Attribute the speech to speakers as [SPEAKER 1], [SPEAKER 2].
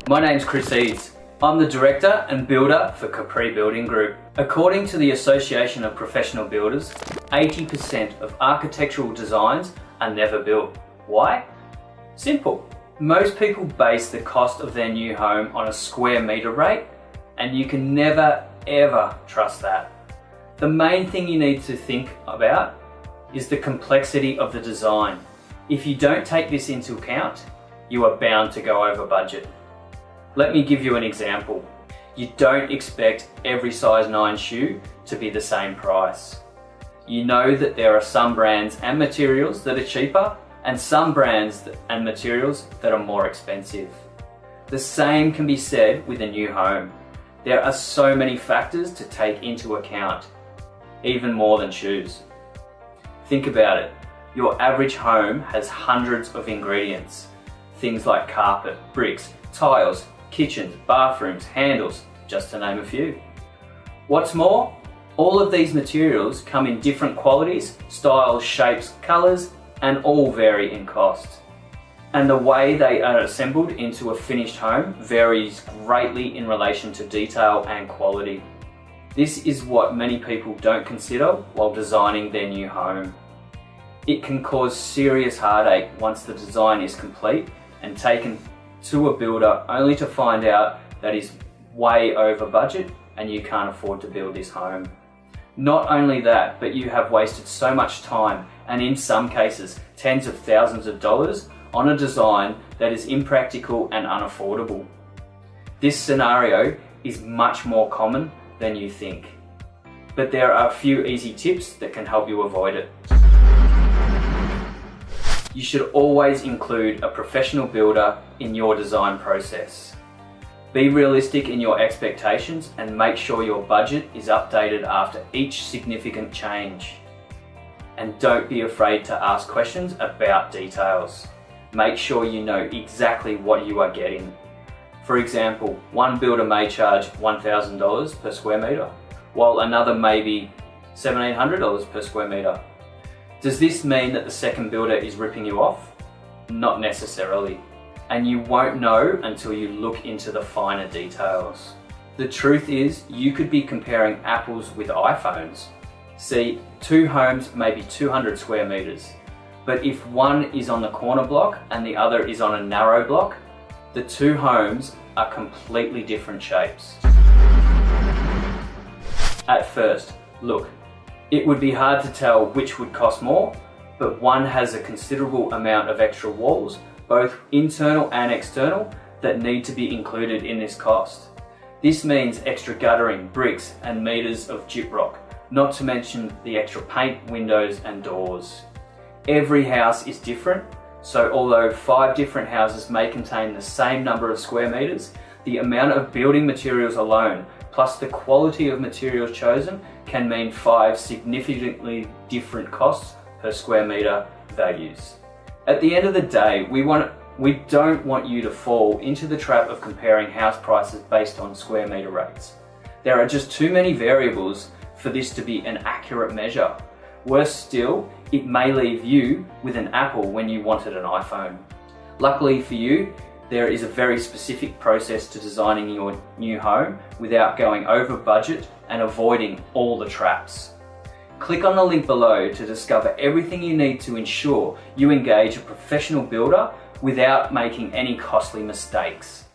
[SPEAKER 1] My name's Chris Eades. I'm the Director and Builder for Capri Building Group. According to the Association of Professional Builders, 80% of architectural designs are never built. Why? Simple. Most people base the cost of their new home on a square metre rate, and you can never ever trust that. The main thing you need to think about is the complexity of the design. If you don't take this into account, you are bound to go over budget. Let me give you an example. You don't expect every size 9 shoe to be the same price. You know that there are some brands and materials that are cheaper and some brands and materials that are more expensive. The same can be said with a new home. There are so many factors to take into account, even more than shoes. Think about it. Your average home has hundreds of ingredients. Things like carpet, bricks, tiles, kitchens, bathrooms, handles, just to name a few. What's more, all of these materials come in different qualities, styles, shapes, colours, and all vary in cost. And the way they are assembled into a finished home varies greatly in relation to detail and quality. This is what many people don't consider while designing their new home. It can cause serious heartache once the design is complete and taken to a builder only to find out that is way over budget and you can't afford to build this home. Not only that, but you have wasted so much time and in some cases tens of thousands of dollars on a design that is impractical and unaffordable. This scenario is much more common than you think, but there are a few easy tips that can help you avoid it. You should always include a professional builder in your design process. Be realistic in your expectations and make sure your budget is updated after each significant change. And don't be afraid to ask questions about details. Make sure you know exactly what you are getting. For example, one builder may charge $1,000 per square metre, while another may be $1,700 per square metre. Does this mean that the second builder is ripping you off? Not necessarily. And you won't know until you look into the finer details. The truth is, you could be comparing apples with iPhones. See, two homes may be 200 square metres, but if one is on the corner block and the other is on a narrow block, the two homes are completely different shapes. At first, look, it would be hard to tell which would cost more, but one has a considerable amount of extra walls, both internal and external, that need to be included in this cost. This means extra guttering, bricks, and meters of gyprock, not to mention the extra paint, windows, and doors. Every house is different, so although 5 different houses may contain the same number of square meters, the amount of building materials alone, plus the quality of materials chosen, can mean 5 significantly different costs per square meter values. At the end of the day, we don't want you to fall into the trap of comparing house prices based on square meter rates. There are just too many variables for this to be an accurate measure. Worse still, it may leave you with an Apple when you wanted an iPhone. Luckily for you, there is a very specific process to designing your new home without going over budget and avoiding all the traps. Click on the link below to discover everything you need to ensure you engage a professional builder without making any costly mistakes.